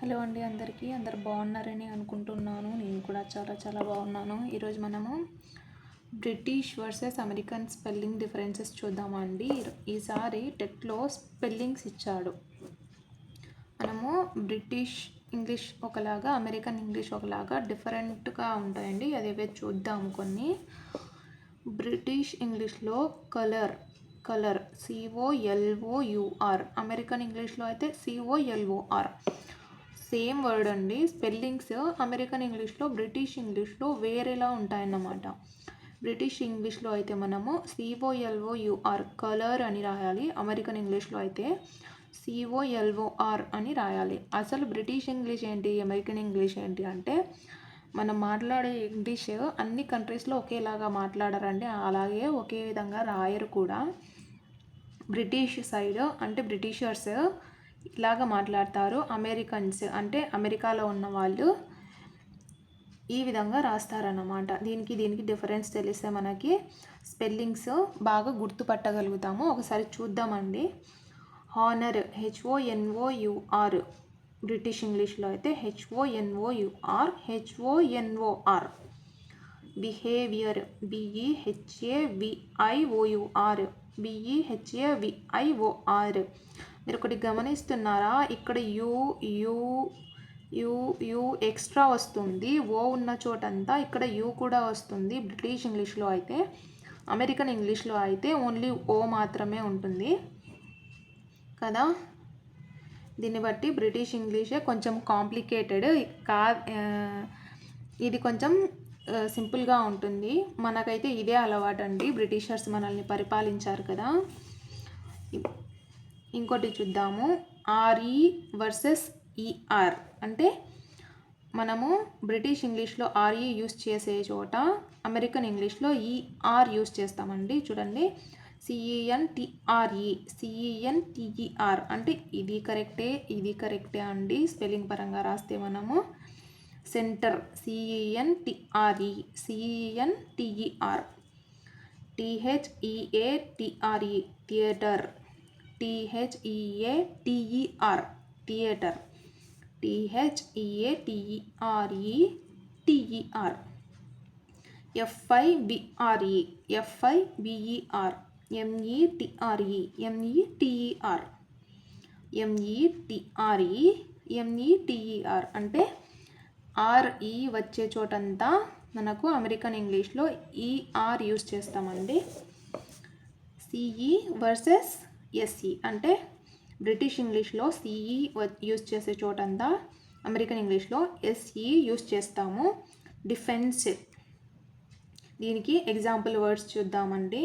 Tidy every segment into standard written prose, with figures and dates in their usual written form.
Hello అండి అందరికీ. అందరు బాగున్నారని అనుకుంటున్నాను. నేను కూడా చాలా బాగున్నాను. ఈరోజు మనము British versus American spelling differences చూద్దామండి. ఈసారి టెట్లో స్పెల్లింగ్స్ ఇచ్చాడు. మనము బ్రిటిష్ ఇంగ్లీష్ ఒకలాగా, అమెరికన్ ఇంగ్లీష్ ఒకలాగా డిఫరెంట్గా ఉంటాయండి. అదేవే చూద్దాము కొన్ని. బ్రిటిష్ ఇంగ్లీష్లో కలర్ COLOUR, అమెరికన్ ఇంగ్లీష్లో అయితే COLOR. సేమ్ వర్డ్ అండి. స్పెల్లింగ్స్ అమెరికన్ ఇంగ్లీష్లో, బ్రిటిష్ ఇంగ్లీష్లో వేరేలా ఉంటాయన్నమాట. బ్రిటిష్ ఇంగ్లీష్లో అయితే మనము COLOUR కలర్ అని రాయాలి. అమెరికన్ ఇంగ్లీష్లో అయితే COLOR అని రాయాలి. అసలు బ్రిటిష్ ఇంగ్లీష్ ఏంటి, అమెరికన్ ఇంగ్లీష్ ఏంటి అంటే, మనం మాట్లాడే ఇంగ్లీష్ అన్ని కంట్రీస్లో ఒకేలాగా మాట్లాడరండి. అలాగే ఒకే విధంగా రాయరు కూడా. బ్రిటిష్ సైడ్ అంటే బ్రిటిషర్స్ ఇలాగా మాట్లాడతారు. అమెరికన్స్ అంటే అమెరికాలో ఉన్న వాళ్ళు ఈ విధంగా రాస్తారన్నమాట. దీనికి డిఫరెన్స్ తెలిస్తే మనకి స్పెల్లింగ్స్ బాగా గుర్తుపట్టగలుగుతాము. ఒకసారి చూద్దామండి. హానర్ HONOUR, బ్రిటిష్ ఇంగ్లీష్లో అయితే HONOUR. Behaviour BEHAVIOUR. మీరు ఒకటి గమనిస్తున్నారా? ఇక్కడ యూ ఎక్స్ట్రా వస్తుంది. ఓ ఉన్న చోటంతా ఇక్కడ యూ కూడా వస్తుంది. బ్రిటిష్ ఇంగ్లీష్లో అయితే. అమెరికన్ ఇంగ్లీష్లో అయితే ఓన్లీ ఓ మాత్రమే ఉంటుంది కదా. దీన్ని బట్టి బ్రిటిష్ ఇంగ్లీషే కొంచెం కాంప్లికేటెడ్ ఇది కొంచెం సింపుల్గా ఉంటుంది. మనకైతే ఇదే అలవాటు అండి. బ్రిటిషర్స్ మనల్ని పరిపాలించారు కదా. ఇంకోటి చూద్దాము. RE వర్సెస్ ER అంటే మనము బ్రిటిష్ ఇంగ్లీష్లో RE యూస్ చేసే చోట అమెరికన్ ఇంగ్లీష్లో ER యూస్ చేస్తామండి. చూడండి, CENTER అంటే ఇది కరెక్టే అండి. స్పెల్లింగ్ పరంగా రాస్తే మనము centre CENTER, THEATRE theatre, THEATER theatre, THEATER, FIBRE METER అంటే RE వచ్చే చోటంతా మనకు అమెరికన్ ఇంగ్లీష్లో ER యూస్ చేస్తామండి. CE వర్సెస్ SE అంటే బ్రిటిష్ ఇంగ్లీష్లో CE యూస్ చేసే చోటంతా అమెరికన్ ఇంగ్లీష్లో SE యూస్ చేస్తాము. డిఫెన్స్, దీనికి ఎగ్జాంపుల్ వర్డ్స్ చూద్దామండి.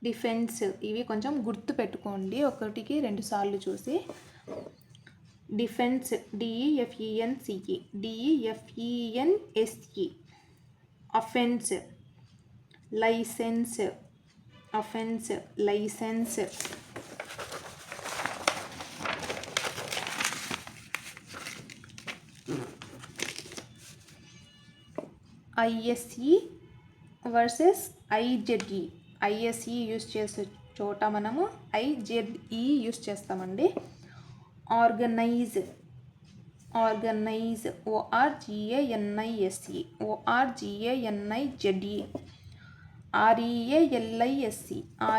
డిఫెన్స్ ఇవి కొంచెం గుర్తు పెట్టుకోండి, ఒకటికి 2 సార్లు చూసి. Defence DEFENSE. Offence, licence, ISE versus IZE. ISE use చేసే చోట మనము IZE యూస్ చేస్తామండి. ఆర్గనైజ్ ORGANIZE,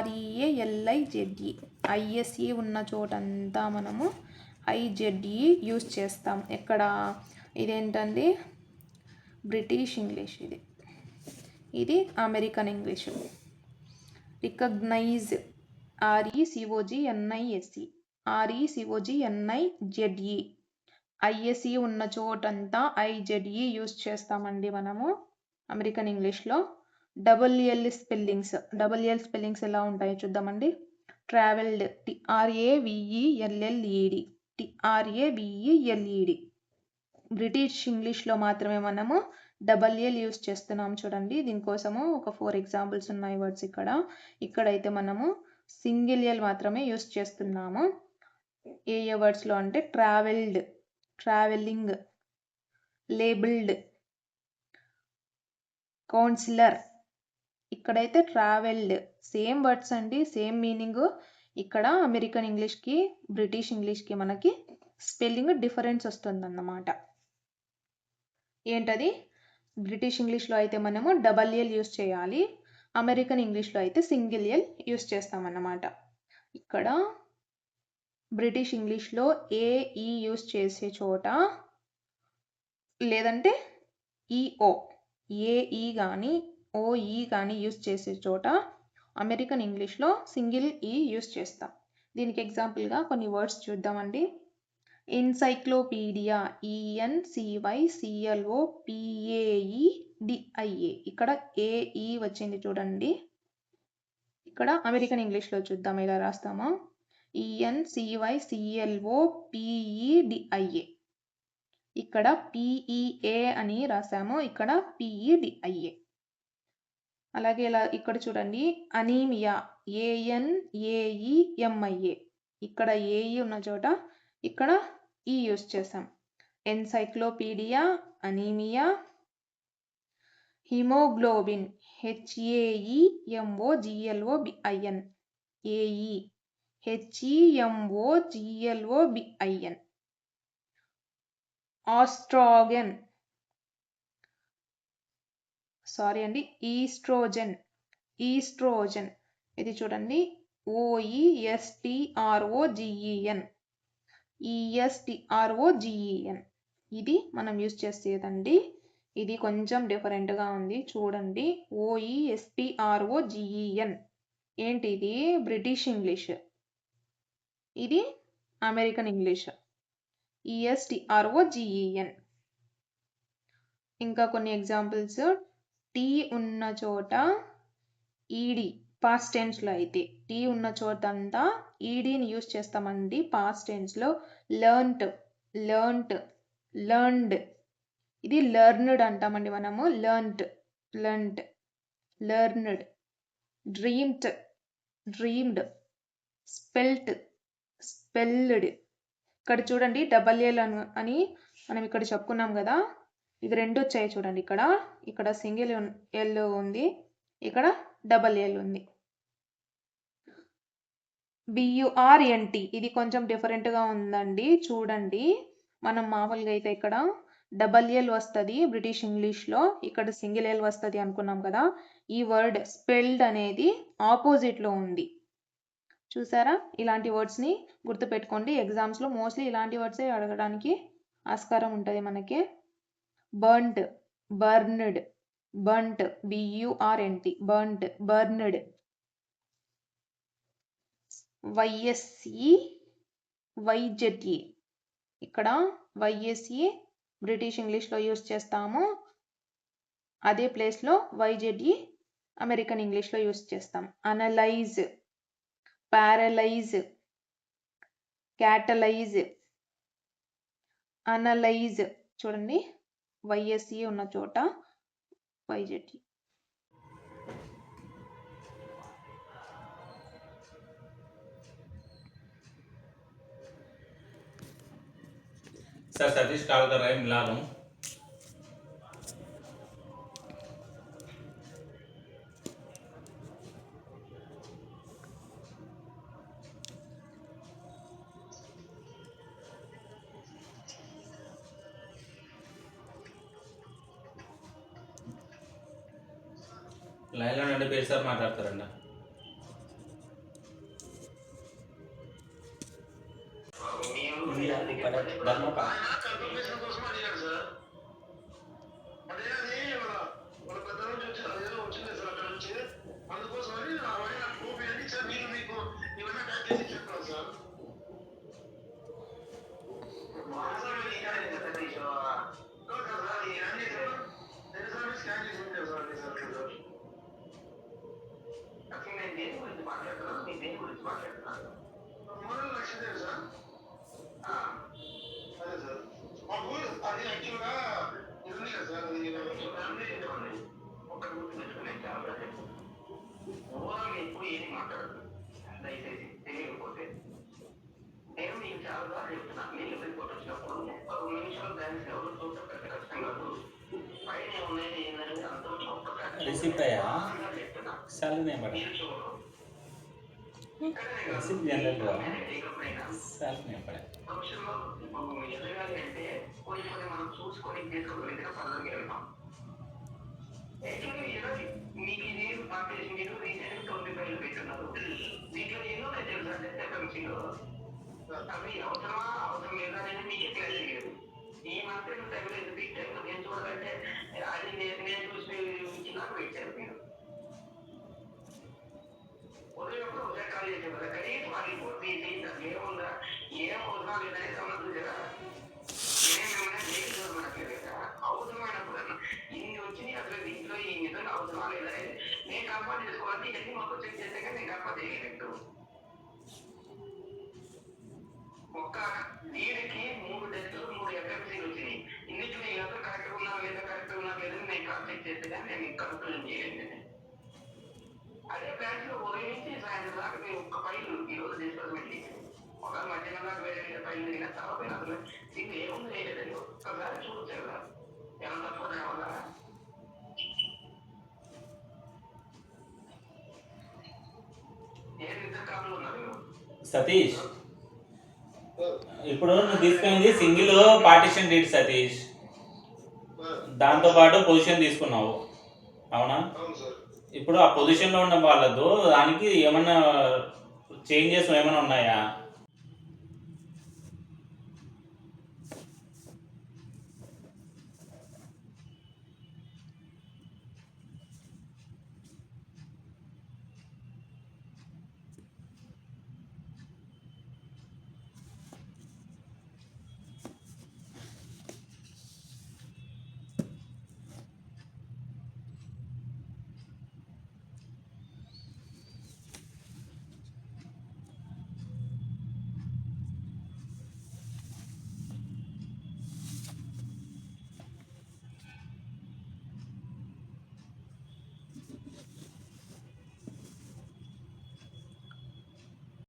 REALISE, ISE ఉన్న చోటంతా మనము IZE యూస్ చేస్తాం. ఎక్కడ? ఇదేంటండి? British English. ఇది American English. Recognize RECOGNIZE, ISE ఉన్న చోటంతా IZE యూస్ చేస్తామండి మనము అమెరికన్ ఇంగ్లీష్లో. LL స్పెల్లింగ్స్ ఎలా ఉంటాయో చూద్దామండి. Travelled TRAVELLED. బ్రిటిష్ ఇంగ్లీష్లో మాత్రమే మనము LL యూస్ చేస్తున్నాం. చూడండి, దీనికోసము ఒక 4 ఎగ్జాంపుల్స్ ఉన్నాయి వర్డ్స్. ఇక్కడైతే మనము సింగిల్ L మాత్రమే యూస్ చేస్తున్నాము. ఏ వర్డ్స్లో అంటే ట్రావెల్డ్, ట్రావెలింగ్, లేబుల్డ్, కౌన్సిలర్. ఇక్కడైతే ట్రావెల్డ్. సేమ్ వర్డ్స్ అండి, సేమ్ మీనింగ్. ఇక్కడ అమెరికన్ ఇంగ్లీష్కి బ్రిటిష్ ఇంగ్లీష్కి మనకి స్పెల్లింగ్ డిఫరెన్స్ వస్తుందన్నమాట. ఏంటది? బ్రిటిష్ ఇంగ్లీష్లో అయితే మనము డబల్ ఎల్ యూస్ చేయాలి, అమెరికన్ ఇంగ్లీష్లో అయితే సింగిల్ ఎల్ యూస్ చేస్తామన్నమాట. ఇక్కడ బ్రిటిష్ ఇంగ్లీష్లో ఏఈ యూస్ చేసే చోట, లేదంటే ఈఓ, ఏఈ కానీ ఓఈ కానీ యూస్ చేసే చోట అమెరికన్ ఇంగ్లీష్లో సింగిల్ ఈ యూస్ చేస్తాం. దీనికి ఎగ్జాంపుల్గా కొన్ని వర్డ్స్ చూద్దామండి. ఎన్సైక్లోపీడియా, ENCYCLOPAEDIA, ఇక్కడ ఏఈ వచ్చింది చూడండి. ఇక్కడ అమెరికన్ ఇంగ్లీష్లో చూద్దాం ఎలా రాస్తామో. ENCYCLOPEDIA, ఇక్కడ PEA అని రాసాము, ఇక్కడ PEDIA. అలాగే ఇలా ఇక్కడ చూడండి, అనీమియా, ANAEMIA, ఇక్కడ ఏఈ ఉన్న చోట ఇక్కడ ఈ యూస్ చేసాం. Encyclopedia, anaemia. Haemoglobin, HAEMOGLOBIN, AE, HEMOGLOBIN. Oestrogen, sorry అండి, ఈస్ట్రోజన్, ఇది చూడండి, OESTROGEN, ESTROGEN, ఇది మనం యూస్ చేసేదండి. ఇది కొంచెం డిఫరెంట్గా ఉంది చూడండి. OESTROGEN ఏంటి? ఇది బ్రిటిష్ ఇంగ్లీష్, ఇది అమెరికన్ ఇంగ్లీష్. ESTROGEN. ఇంకా కొన్ని ఎగ్జాంపుల్స్. టీ ఉన్న చోట ఈడి, పాస్ట్ టెన్స్లో అయితే టీ ఉన్న చోట అంతా ఈడీని యూస్ చేస్తామండి. పాస్ట్ టెన్స్లో లెర్న్డ్, ఇది లెర్న్డ్ అంటామండి మనము. Learned, learned. Dreamed, spelled. ఇక్కడ చూడండి డబల్ ఎల్ అని మనం ఇక్కడ చెప్పుకున్నాం కదా, ఇవి రెండు వచ్చాయి చూడండి. ఇక్కడ సింగిల్ ఎల్ ఉంది, ఇక్కడ డబల్ ఎల్ ఉంది. BURNT, ఇది కొంచెం డిఫరెంట్గా ఉందండి చూడండి. మనం మామూలుగా అయితే ఇక్కడ డబల్ ఎల్ వస్తుంది బ్రిటిష్ ఇంగ్లీష్లో, ఇక్కడ సింగిల్ ఎల్ వస్తుంది అనుకున్నాం కదా. ఈ వర్డ్ స్పెల్డ్ అనేది ఆపోజిట్లో ఉంది చూసారా. ఇలాంటి వర్డ్స్ని గుర్తుపెట్టుకోండి, ఎగ్జామ్స్లో మోస్ట్లీ ఇలాంటి వర్డ్సే అడగడానికి ఆస్కారం ఉంటుంది మనకి. Burned, burned, BURNT, burned. YSE, ఇక్కడ YSE బ్రిటిష్ ఇంగ్లీష్లో యూస్ చేస్తాము, అదే ప్లేస్లో YZE అమెరికన్ ఇంగ్లీష్లో యూస్ చేస్తాం. Analyse, paralyse, catalyse. అనలైజ్ చూడండి, YSE ఉన్న చోట YZE. सर सतीश कॉल कर रहे हैं, मिला लूँ. లైన్లో నుండి పేరు సార్ మాట్లాడతారండి. రిసీప్ట్ అయ్యా సాలరీ ఏం పడ రెసిపీ జనరల్గా సార్ చెప్పండి. భవిష్యత్తులో ఇప్పుడు ఎదగాలి అంటే కొన్ని మనం చూసుకొని చేసుకోగలిగితే పనులకి వెళ్తాం. యాక్చువల్లీ ఏదో మీకు ఇది పాపేసి మీరు రీసెంట్ 25 పెట్టున్నారు. దీంట్లో ఎన్నో తెలుసు అంటే ఎఫ్ఎంసీలో అవి అవసరమా అవసరం లేదా అనేది మీకే క్లారిటీ లేదు. ఈ మాత్రం టైంలో ఎందుకు ఈ టైంలో నేను చూడాలంటే అది నేను చూసి ఇచ్చినాక పెట్టారు మీరు. ఉదయప్పుడు ఉదయం కాల్ చేసే కదా కనీసం అది తీసి దాంట్లో ఏముందా ఏం అవసరం లేదనే సమస్య కదా. ఏమేమైనా లేదు మనట్లేదు కదా. అవసరమైనప్పుడు ఇన్ని వచ్చినాయి అసలు దీంట్లో ఈ నిజంగా అవసరమా లేదా నేను కన్ఫర్మ్ చేసుకోవాలంటే ఇవన్నీ మొత్తం చెక్ చేస్తే కానీ నేను కన్ఫర్మ్ చేయలేదు. ఒక్క దీనికి 3 టెస్టులు 3 ఎఫ్ఎంసీలు వచ్చినాయి. ఇన్నిట్లో ఇదంతా కరెక్ట్గా ఉన్నా లేదా కరెక్ట్గా ఉన్నా లేదని నేను కాల్ చెక్ చేస్తే కానీ నేను కన్ఫర్మ్ చేయలేదు. అదే బ్యాచ్ లో ఉదయం నుంచి సాయంత్రం దాకా మేము ఒక్క ఫైల్ ఈరోజు డిస్కస్మెంట్ చేసాము. ఒక మధ్యాహ్నం దాకా వేరే ఫైల్ తిరిగిన తర్వాత అసలు దీన్ని ఏముంది లేదండి ఒక్కసారి చూడొచ్చు కదా ఎంత తక్కువ కావాలా. ఏ ఇద్దరు కాపులు ఉన్నారు సతీష్, ఇప్పుడు నువ్వు తీసుకునేది సింగిల్ పార్టిషన్ డీడ్ సతీష్, దాంతో పాటు పొజిషన్ తీసుకున్నావు అవునా? ఇప్పుడు ఆ పొజిషన్లో ఉన్న వాళ్ళతో దానికి ఏమన్నా చేంజెస్ ఏమైనా ఉన్నాయా?